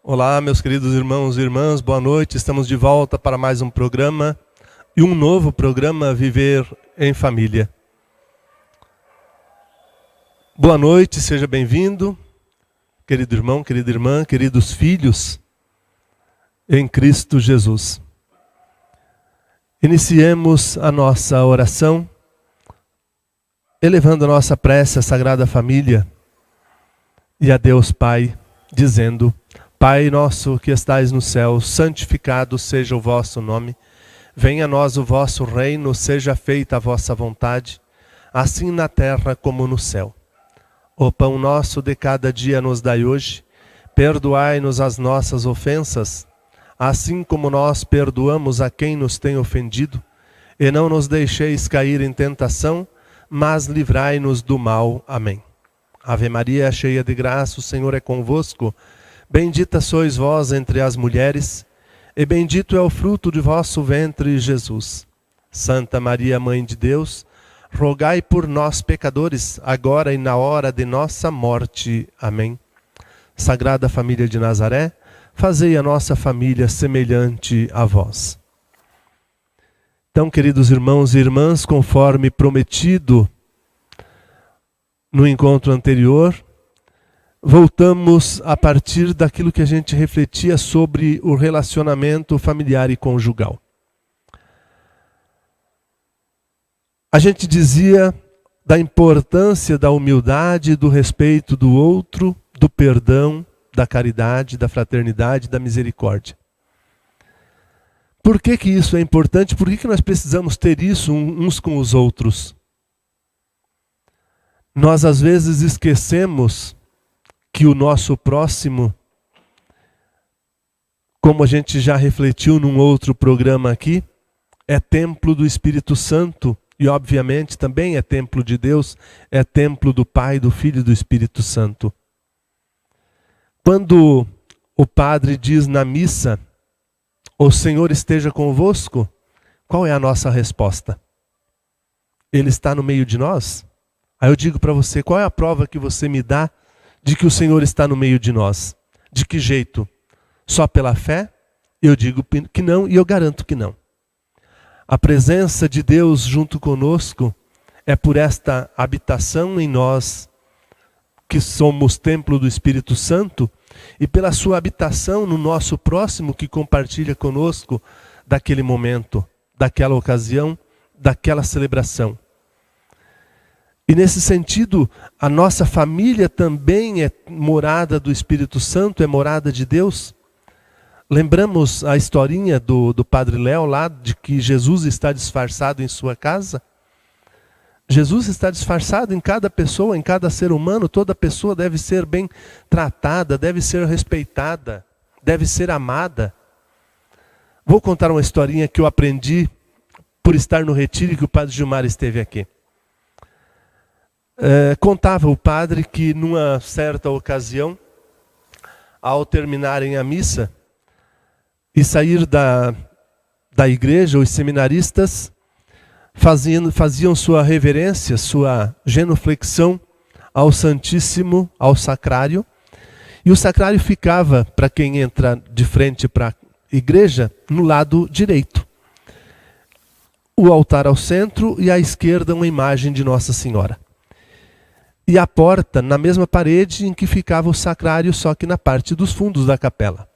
Olá, meus queridos irmãos e irmãs, boa noite. Estamos de volta para mais um programa e um novo programa Viver em Família. Boa noite, seja bem-vindo, querido irmão, querida irmã, queridos filhos em Cristo Jesus. Iniciemos a nossa oração, elevando a nossa prece à Sagrada Família e a Deus Pai, dizendo: Pai nosso que estais no céu, santificado seja o vosso nome. Venha a nós o vosso reino, seja feita a vossa vontade, assim na terra como no céu. O pão nosso de cada dia nos dai hoje. Perdoai-nos as nossas ofensas, assim como nós perdoamos a quem nos tem ofendido. E não nos deixeis cair em tentação, mas livrai-nos do mal. Amém. Ave Maria, cheia de graça, o Senhor é convosco. Bendita sois vós entre as mulheres, e bendito é o fruto de vosso ventre, Jesus. Santa Maria, Mãe de Deus, rogai por nós, pecadores, agora e na hora de nossa morte. Amém. Sagrada Família de Nazaré, fazei a nossa família semelhante a vós. Então, queridos irmãos e irmãs, conforme prometido no encontro anterior, voltamos a partir daquilo que a gente refletia sobre o relacionamento familiar e conjugal. A gente dizia da importância da humildade, do respeito do outro, do perdão, da caridade, da fraternidade, da misericórdia. Por que que isso é importante? Por que nós precisamos ter isso uns com os outros? Nós às vezes esquecemos que o nosso próximo, como a gente já refletiu num outro programa aqui, é templo do Espírito Santo e obviamente também é templo de Deus, é templo do Pai, do Filho e do Espírito Santo. Quando o padre diz na missa, o Senhor esteja convosco, qual é a nossa resposta? Ele está no meio de nós? Aí eu digo para você, qual é a prova que você me dá de que o Senhor está no meio de nós? De que jeito? Só pela fé? Eu digo que não e eu garanto que não. A presença de Deus junto conosco é por esta habitação em nós, que somos templo do Espírito Santo, e pela sua habitação no nosso próximo que compartilha conosco daquele momento, daquela ocasião, daquela celebração. E nesse sentido, a nossa família também é morada do Espírito Santo, é morada de Deus. Lembramos a historinha do Padre Léo lá, de que Jesus está disfarçado em sua casa? Jesus está disfarçado em cada pessoa, em cada ser humano. Toda pessoa deve ser bem tratada, deve ser respeitada, deve ser amada. Vou contar uma historinha que eu aprendi por estar no retiro que o Padre Gilmar esteve aqui. Contava o padre que numa certa ocasião, ao terminarem a missa e sair da igreja, os seminaristas faziam sua reverência, sua genuflexão ao Santíssimo, ao Sacrário, e o Sacrário ficava, para quem entra de frente para a igreja, no lado direito. O altar ao centro e à esquerda uma imagem de Nossa Senhora. E a porta na mesma parede em que ficava o sacrário, só que na parte dos fundos da capela.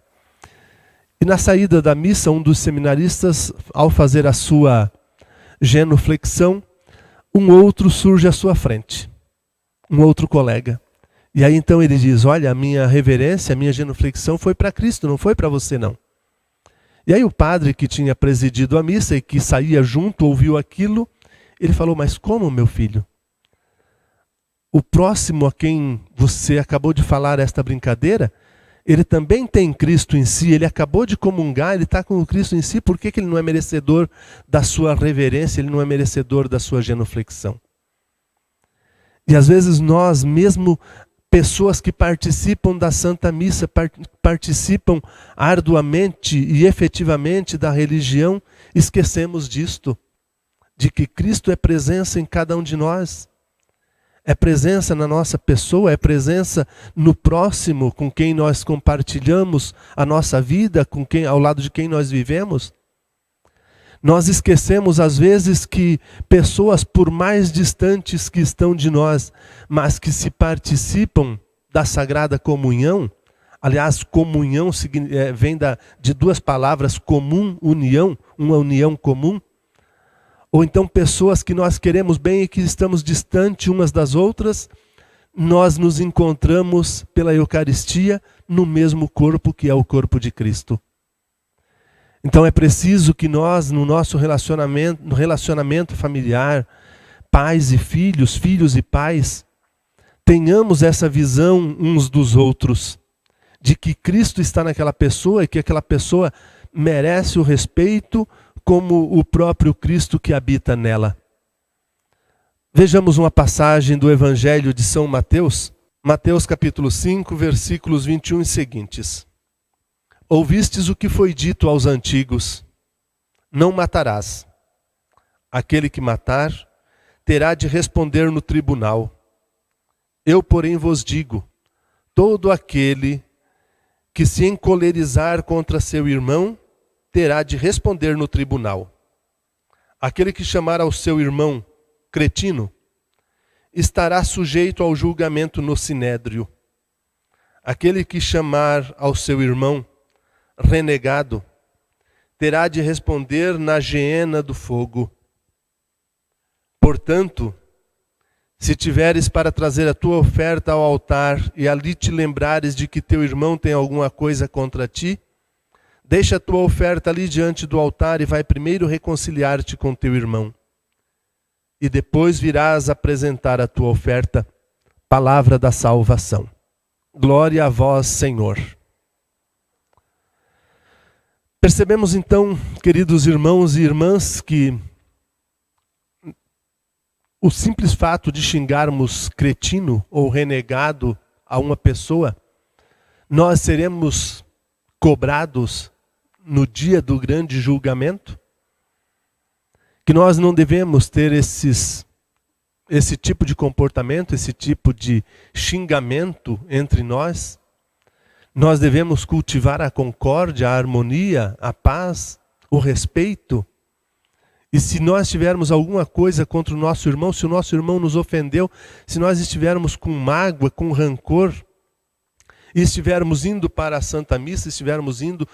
E na saída da missa, um dos seminaristas, ao fazer a sua genuflexão, um outro surge à sua frente. Um outro colega. E aí então ele diz, olha, a minha reverência, a minha genuflexão foi para Cristo, não foi para você não. E aí o padre que tinha presidido a missa e que saía junto, ouviu aquilo, ele falou, mas como, meu filho? O próximo a quem você acabou de falar esta brincadeira, ele também tem Cristo em si, ele acabou de comungar, ele está com o Cristo em si, por que ele não é merecedor da sua reverência, ele não é merecedor da sua genuflexão? E às vezes nós, mesmo pessoas que participam da Santa Missa, participam arduamente e efetivamente da religião, esquecemos disto, de que Cristo é presença em cada um de nós. É presença na nossa pessoa, é presença no próximo com quem nós compartilhamos a nossa vida, ao lado de quem nós vivemos. Nós esquecemos às vezes que pessoas por mais distantes que estão de nós, mas que se participam da Sagrada Comunhão, aliás, comunhão vem de duas palavras, comum, união, uma união comum, ou então pessoas que nós queremos bem e que estamos distantes umas das outras, nós nos encontramos pela Eucaristia no mesmo corpo que é o corpo de Cristo. Então é preciso que nós, no nosso relacionamento familiar, pais e filhos, filhos e pais, tenhamos essa visão uns dos outros, de que Cristo está naquela pessoa e que aquela pessoa merece o respeito como o próprio Cristo que habita nela. Vejamos uma passagem do Evangelho de São Mateus, Mateus capítulo 5, versículos 21 e seguintes. Ouvistes o que foi dito aos antigos, não matarás. Aquele que matar terá de responder no tribunal. Eu, porém, vos digo, todo aquele que se encolerizar contra seu irmão, terá de responder no tribunal. Aquele que chamar ao seu irmão cretino, estará sujeito ao julgamento no sinédrio. Aquele que chamar ao seu irmão renegado, terá de responder na geena do fogo. Portanto, se tiveres para trazer a tua oferta ao altar e ali te lembrares de que teu irmão tem alguma coisa contra ti, deixa a tua oferta ali diante do altar e vai primeiro reconciliar-te com teu irmão. E depois virás apresentar a tua oferta, palavra da salvação. Glória a vós, Senhor. Percebemos então, queridos irmãos e irmãs, que o simples fato de xingarmos cretino ou renegado a uma pessoa, nós seremos cobrados no dia do grande julgamento, que nós não devemos ter esse tipo de comportamento, esse tipo de xingamento entre nós. Nós devemos cultivar a concórdia, a harmonia, a paz, o respeito. E se nós tivermos alguma coisa contra o nosso irmão, se o nosso irmão nos ofendeu, se nós estivermos com mágoa, com rancor, e estivermos indo para a Santa Missa, estivermos indo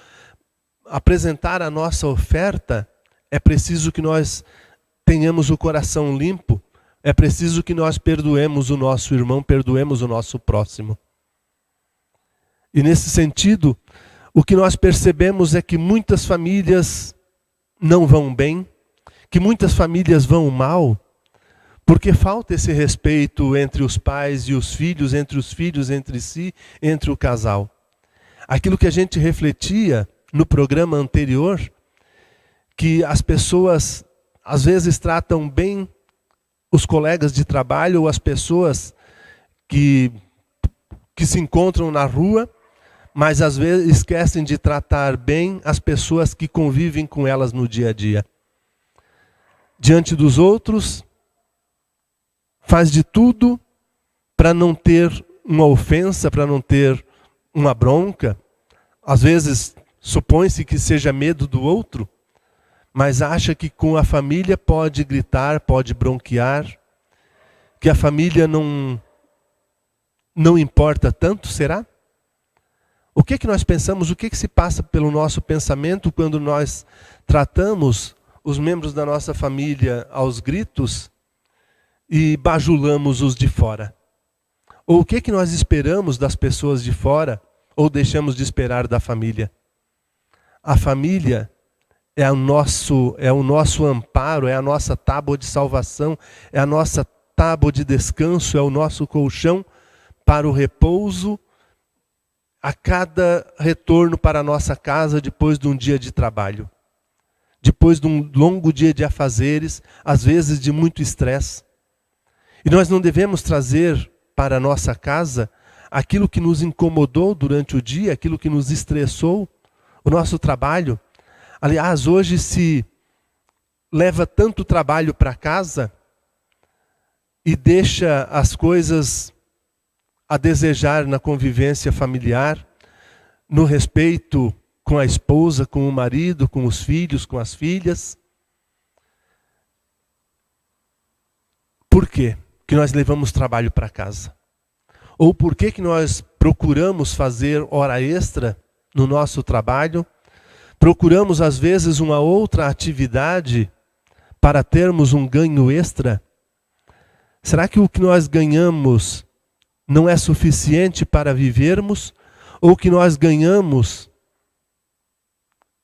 apresentar a nossa oferta, é preciso que nós tenhamos o coração limpo, é preciso que nós perdoemos o nosso irmão, perdoemos o nosso próximo. E nesse sentido, o que nós percebemos é que muitas famílias não vão bem, que muitas famílias vão mal, porque falta esse respeito entre os pais e os filhos entre si, entre o casal. Aquilo que a gente refletia no programa anterior, que as pessoas às vezes tratam bem os colegas de trabalho ou as pessoas que se encontram na rua, mas às vezes esquecem de tratar bem as pessoas que convivem com elas no dia a dia. Diante dos outros, faz de tudo para não ter uma ofensa, para não ter uma bronca. Às vezes supõe-se que seja medo do outro, mas acha que com a família pode gritar, pode bronquear, que a família não importa tanto, será? O que nós pensamos, o que se passa pelo nosso pensamento quando nós tratamos os membros da nossa família aos gritos e bajulamos os de fora? Ou o que que nós esperamos das pessoas de fora, ou deixamos de esperar da família? A família é o nosso amparo, é a nossa tábua de salvação, é a nossa tábua de descanso, é o nosso colchão para o repouso a cada retorno para a nossa casa depois de um dia de trabalho. Depois de um longo dia de afazeres, às vezes de muito estresse. E nós não devemos trazer para a nossa casa aquilo que nos incomodou durante o dia, aquilo que nos estressou, o nosso trabalho. Aliás, hoje se leva tanto trabalho para casa e deixa as coisas a desejar na convivência familiar, no respeito com a esposa, com o marido, com os filhos, com as filhas. Por quê que nós levamos trabalho para casa? Ou por que que nós procuramos fazer hora extra no nosso trabalho? Procuramos às vezes uma outra atividade para termos um ganho extra? Será que o que nós ganhamos não é suficiente para vivermos? Ou o que nós ganhamos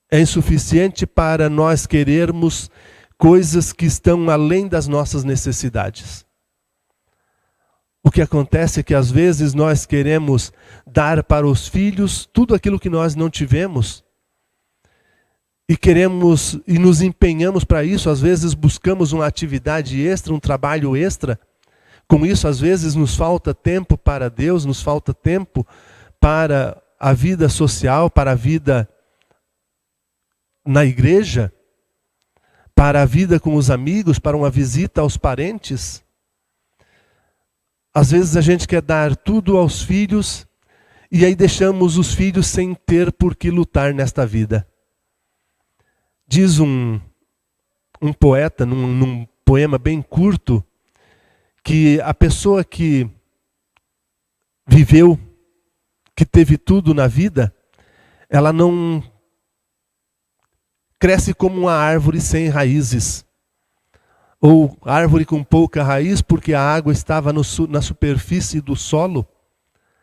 é insuficiente para nós querermos coisas que estão além das nossas necessidades? O que acontece é que às vezes nós queremos dar para os filhos tudo aquilo que nós não tivemos. E queremos e nos empenhamos para isso, às vezes buscamos uma atividade extra, um trabalho extra. Com isso, às vezes nos falta tempo para Deus, nos falta tempo para a vida social, para a vida na igreja, para a vida com os amigos, para uma visita aos parentes. Às vezes a gente quer dar tudo aos filhos e aí deixamos os filhos sem ter por que lutar nesta vida. Diz um poeta, num poema bem curto, que a pessoa que viveu, que teve tudo na vida, ela não cresce como uma árvore sem raízes. Ou árvore com pouca raiz, porque a água estava na superfície do solo.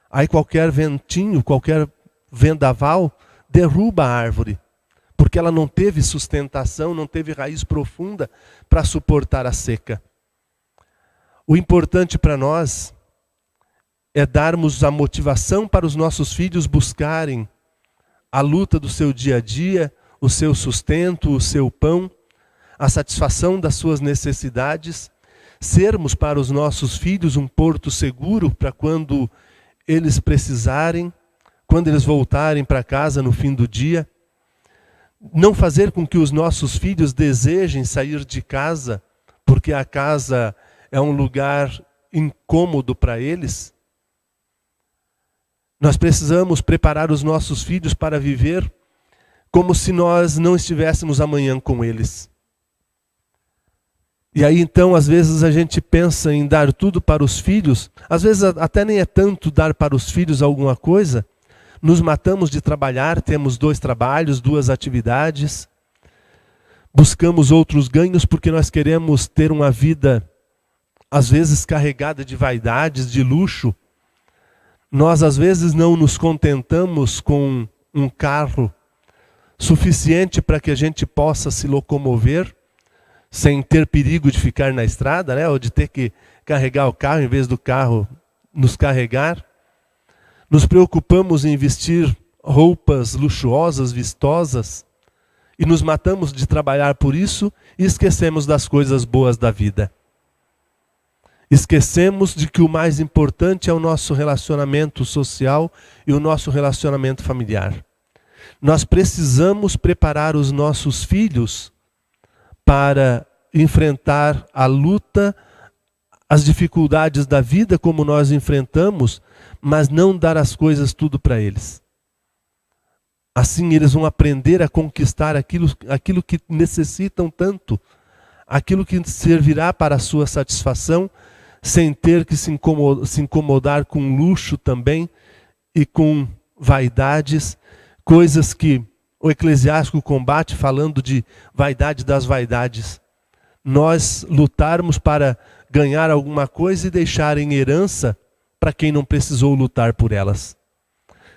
Aí qualquer ventinho, qualquer vendaval, derruba a árvore. Porque ela não teve sustentação, não teve raiz profunda para suportar a seca. O importante para nós é darmos a motivação para os nossos filhos buscarem a luta do seu dia a dia, o seu sustento, o seu pão, a satisfação das suas necessidades, sermos para os nossos filhos um porto seguro para quando eles precisarem, quando eles voltarem para casa no fim do dia. Não fazer com que os nossos filhos desejem sair de casa, porque a casa é um lugar incômodo para eles. Nós precisamos preparar os nossos filhos para viver como se nós não estivéssemos amanhã com eles. E aí então, às vezes a gente pensa em dar tudo para os filhos, às vezes até nem é tanto dar para os filhos alguma coisa, nos matamos de trabalhar, temos 2 trabalhos, 2 atividades, buscamos outros ganhos porque nós queremos ter uma vida, às vezes carregada de vaidades, de luxo. Nós às vezes não nos contentamos com um carro suficiente para que a gente possa se locomover, sem ter perigo de ficar na estrada, né? Ou de ter que carregar o carro em vez do carro nos carregar. Nos preocupamos em vestir roupas luxuosas, vistosas, e nos matamos de trabalhar por isso e esquecemos das coisas boas da vida. Esquecemos de que o mais importante é o nosso relacionamento social e o nosso relacionamento familiar. Nós precisamos preparar os nossos filhos para enfrentar a luta, as dificuldades da vida como nós enfrentamos, mas não dar as coisas tudo para eles. Assim eles vão aprender a conquistar aquilo que necessitam tanto, aquilo que servirá para a sua satisfação, sem ter que se incomodar com luxo também e com vaidades, coisas que o Eclesiástico combate falando de vaidade das vaidades. Nós lutarmos para ganhar alguma coisa e deixar em herança para quem não precisou lutar por elas.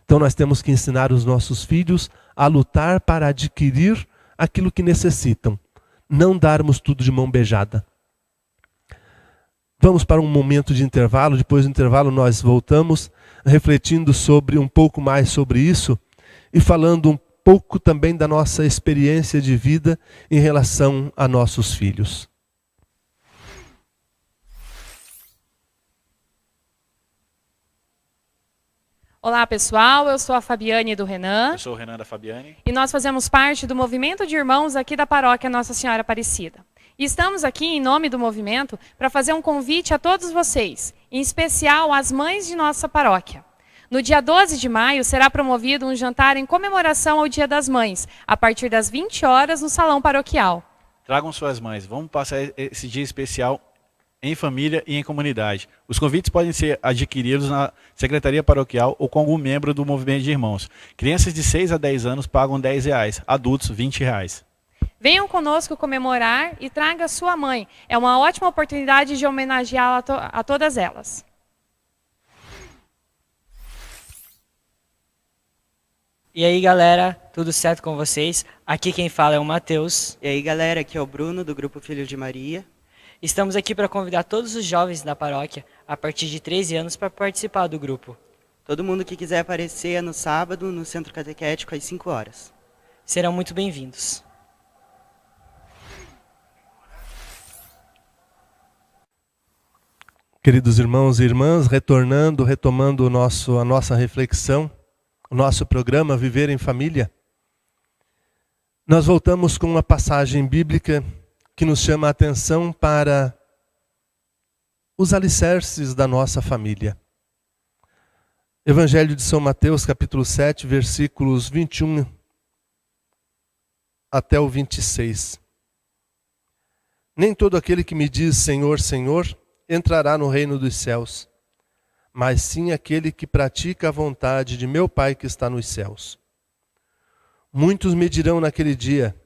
Então nós temos que ensinar os nossos filhos a lutar para adquirir aquilo que necessitam. Não darmos tudo de mão beijada. Vamos para um momento de intervalo. Depois do intervalo nós voltamos refletindo um pouco mais sobre isso e falando um pouco também da nossa experiência de vida em relação a nossos filhos. Olá pessoal, eu sou a Fabiane do Renan. Eu sou o Renan da Fabiane. E nós fazemos parte do movimento de irmãos aqui da paróquia Nossa Senhora Aparecida. E estamos aqui em nome do movimento para fazer um convite a todos vocês, em especial às mães de nossa paróquia. No dia 12 de maio será promovido um jantar em comemoração ao Dia das Mães, a partir das 20 horas no salão paroquial. Tragam suas mães, vamos passar esse dia especial em família e em comunidade. Os convites podem ser adquiridos na Secretaria Paroquial ou com algum membro do Movimento de Irmãos. Crianças de 6 a 10 anos pagam R$10, adultos R$20. Venham conosco comemorar e traga sua mãe. É uma ótima oportunidade de homenageá-la a todas elas. E aí galera, tudo certo com vocês? Aqui quem fala é o Matheus. E aí galera, aqui é o Bruno do Grupo Filhos de Maria. Estamos aqui para convidar todos os jovens da paróquia, a partir de 13 anos, para participar do grupo. Todo mundo que quiser aparecer é no sábado, no Centro Catequético, às 5 horas. Serão muito bem-vindos. Queridos irmãos e irmãs, retomando a nossa reflexão, o nosso programa Viver em Família, nós voltamos com uma passagem bíblica que nos chama a atenção para os alicerces da nossa família. Evangelho de São Mateus, capítulo 7, versículos 21 até o 26. Nem todo aquele que me diz Senhor, Senhor, entrará no reino dos céus, mas sim aquele que pratica a vontade de meu Pai que está nos céus. Muitos me dirão naquele dia,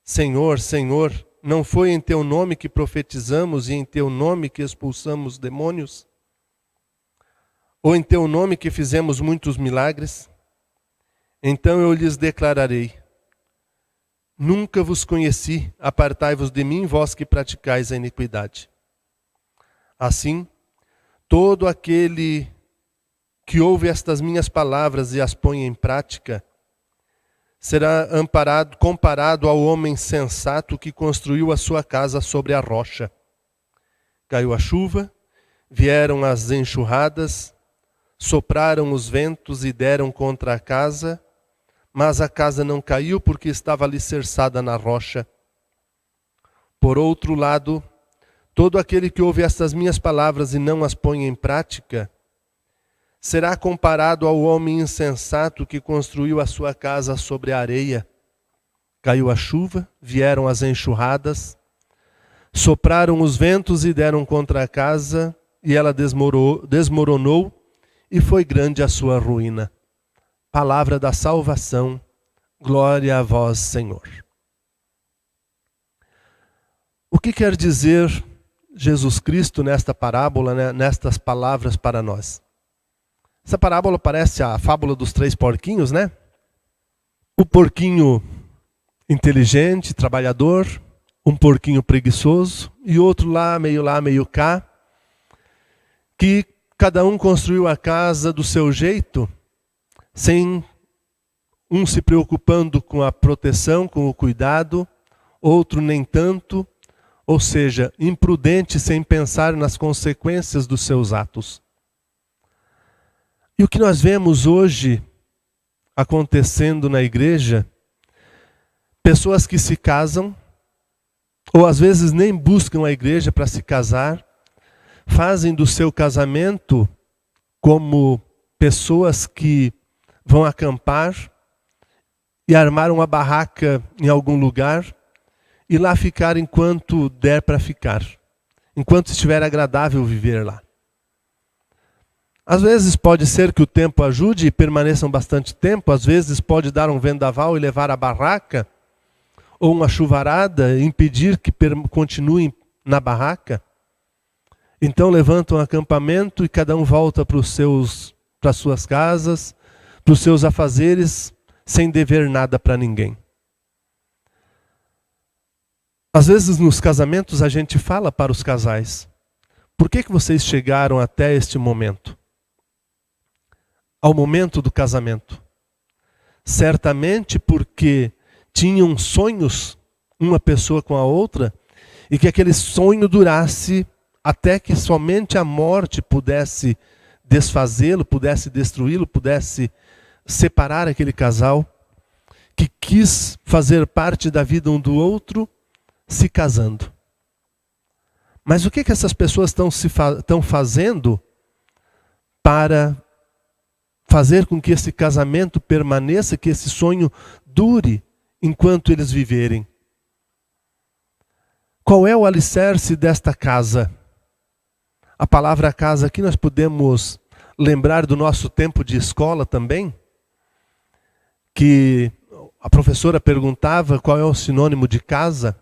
Senhor, Senhor, não foi em teu nome que profetizamos e em teu nome que expulsamos demônios? Ou em teu nome que fizemos muitos milagres? Então eu lhes declararei, nunca vos conheci, apartai-vos de mim, vós que praticais a iniquidade. Assim, todo aquele que ouve estas minhas palavras e as põe em prática, será comparado ao homem sensato que construiu a sua casa sobre a rocha. Caiu a chuva, vieram as enxurradas, sopraram os ventos e deram contra a casa, mas a casa não caiu porque estava alicerçada na rocha. Por outro lado, todo aquele que ouve estas minhas palavras e não as põe em prática, será comparado ao homem insensato que construiu a sua casa sobre a areia. Caiu a chuva, vieram as enxurradas, sopraram os ventos e deram contra a casa, e ela desmoronou, e foi grande a sua ruína. Palavra da salvação, glória a vós, Senhor. O que quer dizer Jesus Cristo nesta parábola, né, nestas palavras para nós? Essa parábola parece a fábula dos 3 porquinhos, né? O porquinho inteligente, trabalhador, um porquinho preguiçoso e outro lá, meio cá, que cada um construiu a casa do seu jeito, sem um se preocupando com a proteção, com o cuidado, outro nem tanto, ou seja, imprudente sem pensar nas consequências dos seus atos. E o que nós vemos hoje acontecendo na igreja, pessoas que se casam, ou às vezes nem buscam a igreja para se casar, fazem do seu casamento como pessoas que vão acampar e armar uma barraca em algum lugar e lá ficar enquanto der para ficar, enquanto estiver agradável viver lá. Às vezes pode ser que o tempo ajude e permaneçam bastante tempo, às vezes pode dar um vendaval e levar a barraca, ou uma chuvarada e impedir que continuem na barraca. Então levantam um acampamento e cada um volta para as suas casas, para os seus afazeres, sem dever nada para ninguém. Às vezes nos casamentos a gente fala para os casais: por que vocês chegaram até este momento? Ao momento do casamento. Certamente porque tinham sonhos, uma pessoa com a outra, e que aquele sonho durasse até que somente a morte pudesse desfazê-lo, pudesse destruí-lo, pudesse separar aquele casal que quis fazer parte da vida um do outro, se casando. Mas o que essas pessoas estão fazendo para fazer com que esse casamento permaneça, que esse sonho dure enquanto eles viverem? Qual é o alicerce desta casa? A palavra casa aqui nós podemos lembrar do nosso tempo de escola também, que a professora perguntava qual é o sinônimo de casa,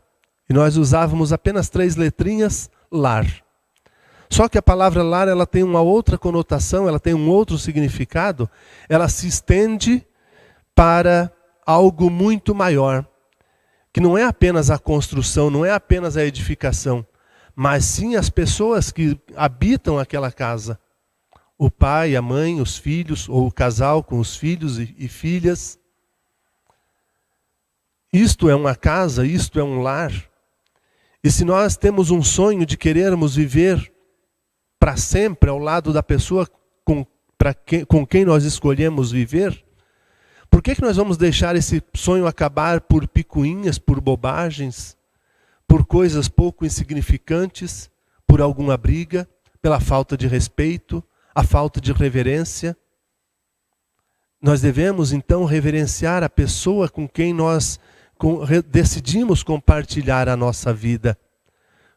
e nós usávamos apenas 3 letrinhas, lar. Só que a palavra lar, ela tem uma outra conotação, ela tem um outro significado, ela se estende para algo muito maior, que não é apenas a construção, não é apenas a edificação, mas sim as pessoas que habitam aquela casa. O pai, a mãe, os filhos, ou o casal com os filhos e filhas. Isto é uma casa, isto é um lar. E se nós temos um sonho de querermos viver para sempre ao lado da pessoa com quem nós escolhemos viver, por que nós vamos deixar esse sonho acabar por picuinhas, por bobagens, por coisas pouco insignificantes, por alguma briga, pela falta de respeito, a falta de reverência? Nós devemos então reverenciar a pessoa com quem nós decidimos compartilhar a nossa vida,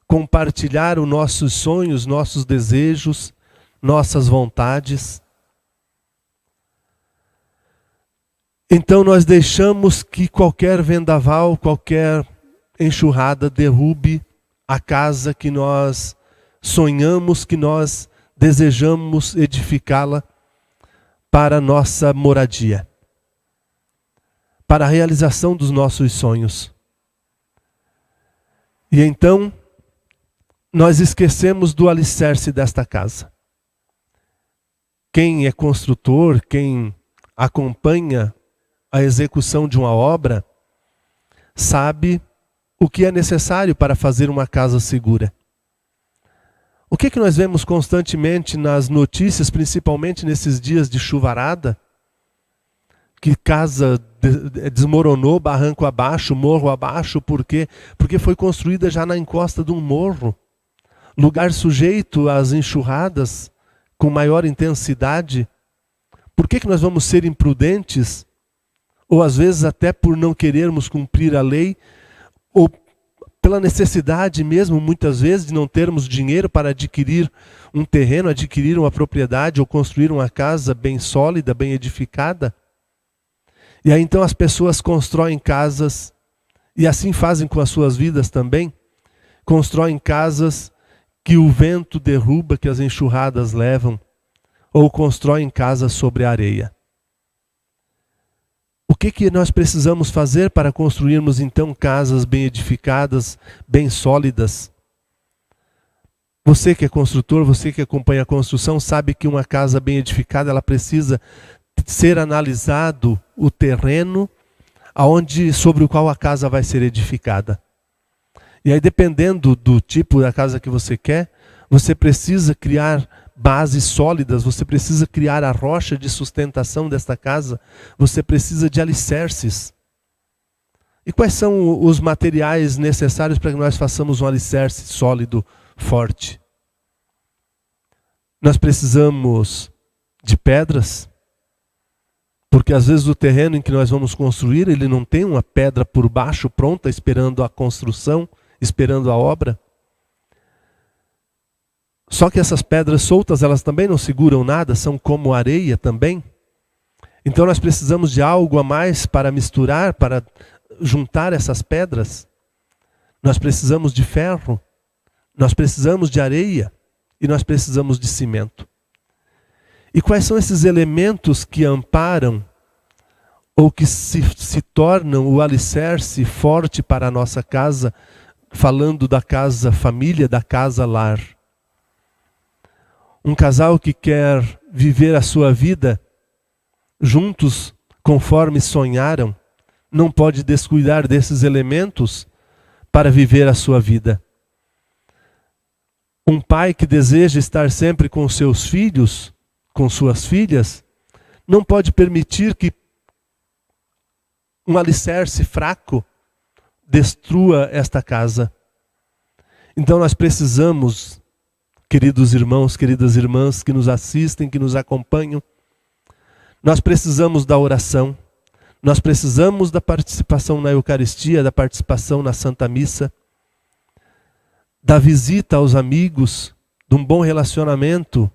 compartilhar os nossos sonhos, nossos desejos, nossas vontades. Então nós deixamos que qualquer vendaval, qualquer enxurrada derrube a casa que nós sonhamos, que nós desejamos edificá-la para a nossa moradia, para a realização dos nossos sonhos. E então nós esquecemos do alicerce desta casa. Quem é construtor, quem acompanha a execução de uma obra, sabe o que é necessário para fazer uma casa segura. O que nós vemos constantemente nas notícias, principalmente nesses dias de chuvarada? Que casa desmoronou, barranco abaixo, morro abaixo, por quê? Porque foi construída já na encosta de um morro. Lugar sujeito às enxurradas com maior intensidade. Por que nós vamos ser imprudentes? Ou às vezes até por não querermos cumprir a lei, ou pela necessidade mesmo, muitas vezes, de não termos dinheiro para adquirir um terreno, adquirir uma propriedade ou construir uma casa bem sólida, bem edificada. E aí então as pessoas constroem casas, e assim fazem com as suas vidas também, constroem casas que o vento derruba, que as enxurradas levam, ou constroem casas sobre a areia. O que nós precisamos fazer para construirmos então casas bem edificadas, bem sólidas? Você que é construtor, você que acompanha a construção, sabe que uma casa bem edificada, ela precisa ser analisado o terreno sobre o qual a casa vai ser edificada. E aí, dependendo do tipo da casa que você quer, você precisa criar bases sólidas, você precisa criar a rocha de sustentação desta casa, você precisa de alicerces. E quais são os materiais necessários para que nós façamos um alicerce sólido, forte? Nós precisamos de pedras, porque às vezes o terreno em que nós vamos construir, ele não tem uma pedra por baixo pronta, esperando a construção, esperando a obra. Só que essas pedras soltas, elas também não seguram nada, são como areia também. Então nós precisamos de algo a mais para misturar, para juntar essas pedras. Nós precisamos de ferro, nós precisamos de areia. e nós precisamos de cimento. E quais são esses elementos que amparam ou que se tornam o alicerce forte para a nossa casa, falando da casa família, da casa lar? Um casal que quer viver a sua vida juntos conforme sonharam, não pode descuidar desses elementos para viver a sua vida. Um pai que deseja estar sempre com seus filhos, com suas filhas, não pode permitir que um alicerce fraco destrua esta casa. Então nós precisamos, queridos irmãos, queridas irmãs que nos assistem, que nos acompanham, nós precisamos da oração, nós precisamos da participação na Eucaristia, da participação na Santa Missa, da visita aos amigos, de um bom relacionamento.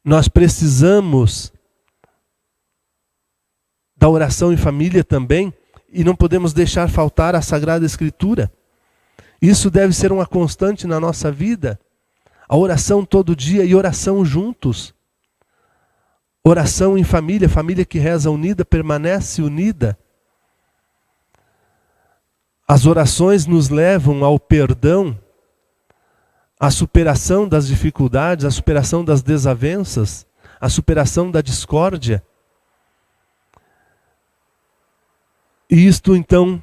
Nós precisamos da oração em família também, e não podemos deixar faltar a Sagrada Escritura. Isso deve ser uma constante na nossa vida. A oração todo dia e oração juntos. Oração em família, família que reza unida, permanece unida. As orações nos levam ao perdão, à superação das dificuldades, à superação das desavenças, à superação da discórdia. E isto então,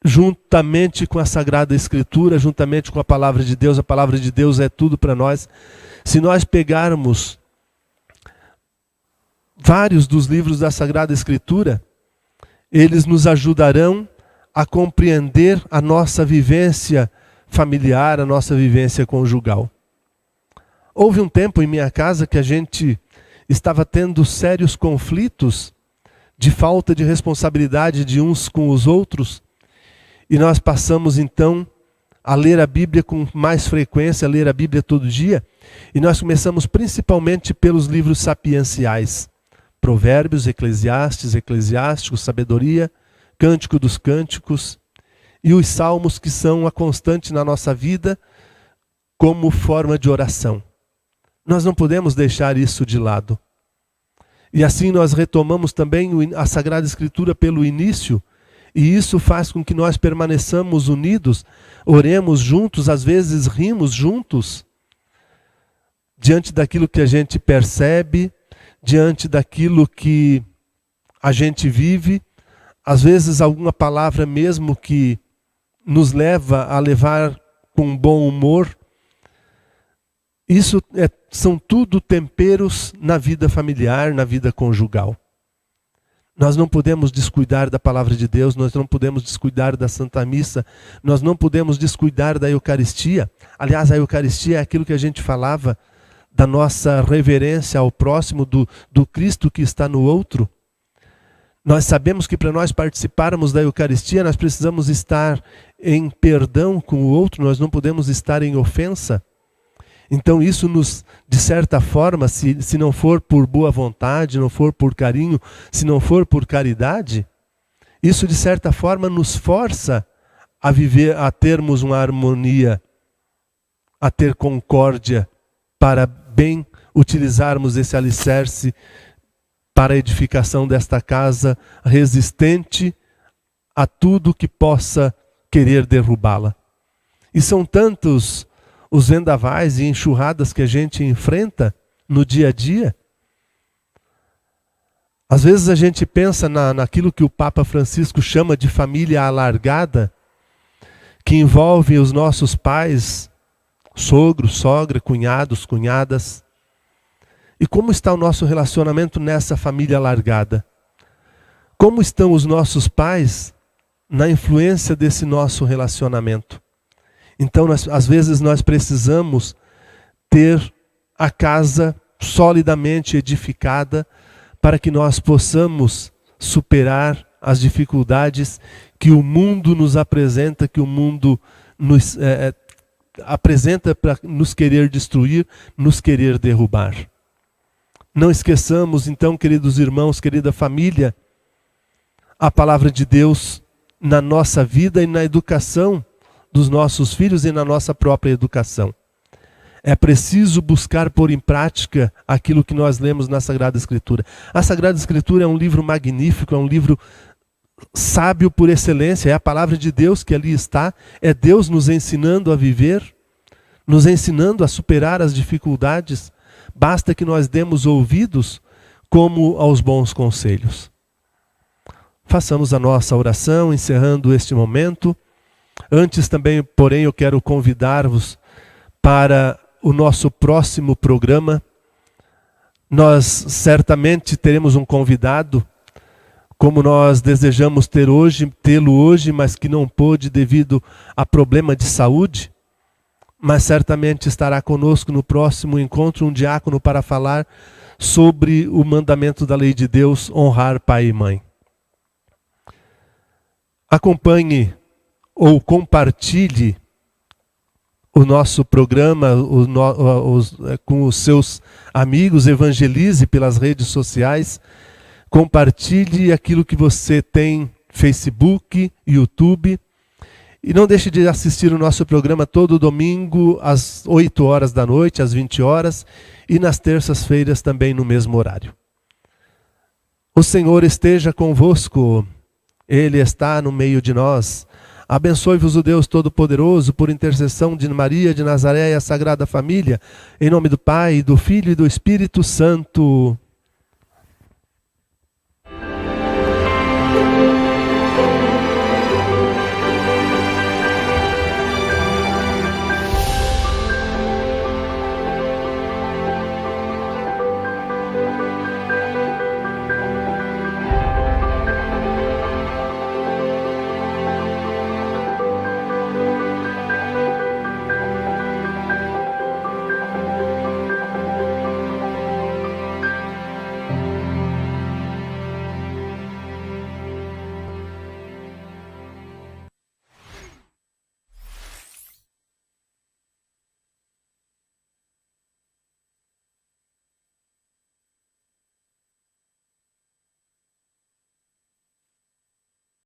juntamente com a Sagrada Escritura, juntamente com a Palavra de Deus é tudo para nós. Se nós pegarmos vários dos livros da Sagrada Escritura, eles nos ajudarão a compreender a nossa vivência familiar, a nossa vivência conjugal. Houve um tempo em minha casa que a gente estava tendo sérios conflitos de falta de responsabilidade de uns com os outros, e nós passamos então a ler a Bíblia com mais frequência, a ler a Bíblia todo dia, e nós começamos principalmente pelos livros sapienciais, Provérbios, Eclesiastes, Eclesiásticos, Sabedoria, Cântico dos Cânticos, e os Salmos, que são a constante na nossa vida como forma de oração. Nós não podemos deixar isso de lado. E assim nós retomamos também a Sagrada Escritura pelo início, e isso faz com que nós permaneçamos unidos, oremos juntos, às vezes rimos juntos, diante daquilo que a gente percebe, diante daquilo que a gente vive, às vezes alguma palavra mesmo que nos leva a levar com bom humor. Isso são tudo temperos na vida familiar, na vida conjugal. Nós não podemos descuidar da Palavra de Deus, nós não podemos descuidar da Santa Missa, nós não podemos descuidar da Eucaristia. Aliás, a Eucaristia é aquilo que a gente falava da nossa reverência ao próximo, do Cristo que está no outro. Nós sabemos que para nós participarmos da Eucaristia, nós precisamos estar em perdão com o outro, nós não podemos estar em ofensa. Então isso nos, de certa forma, se não for por boa vontade, não for por carinho, se não for por caridade, isso de certa forma nos força a viver, a termos uma harmonia, a ter concórdia, para bem utilizarmos esse alicerce para a edificação desta casa, resistente a tudo que possa querer derrubá-la. E são tantos os vendavais e enxurradas que a gente enfrenta no dia a dia. Às vezes a gente pensa naquilo que o Papa Francisco chama de família alargada, que envolve os nossos pais, sogro, sogra, cunhados, cunhadas. E como está o nosso relacionamento nessa família alargada? Como estão os nossos pais na influência desse nosso relacionamento? Então, às vezes nós precisamos ter a casa solidamente edificada para que nós possamos superar as dificuldades que o mundo nos apresenta, que o mundo nos apresenta para nos querer destruir, nos querer derrubar. Não esqueçamos, então, queridos irmãos, querida família, a palavra de Deus na nossa vida e na educação dos nossos filhos e na nossa própria educação. É preciso buscar pôr em prática aquilo que nós lemos na Sagrada Escritura. A Sagrada Escritura é um livro magnífico, é um livro sábio por excelência, é a palavra de Deus que ali está, é Deus nos ensinando a viver, nos ensinando a superar as dificuldades. Basta que nós demos ouvidos como aos bons conselhos. Façamos a nossa oração, encerrando este momento. Antes também, porém, eu quero convidar-vos para o nosso próximo programa. Nós certamente teremos um convidado, como nós desejamos tê-lo hoje, mas que não pôde devido a problema de saúde. Mas certamente estará conosco no próximo encontro um diácono para falar sobre o mandamento da lei de Deus, honrar pai e mãe. Acompanhe ou compartilhe o nosso programa com os seus amigos, evangelize pelas redes sociais, compartilhe aquilo que você tem, Facebook, YouTube, e não deixe de assistir o nosso programa todo domingo às 8 horas da noite, às 20 horas, e nas terças-feiras também no mesmo horário. O Senhor esteja convosco, Ele está no meio de nós. Abençoe-vos o Deus Todo-Poderoso, por intercessão de Maria de Nazaré e a Sagrada Família, em nome do Pai, do Filho e do Espírito Santo.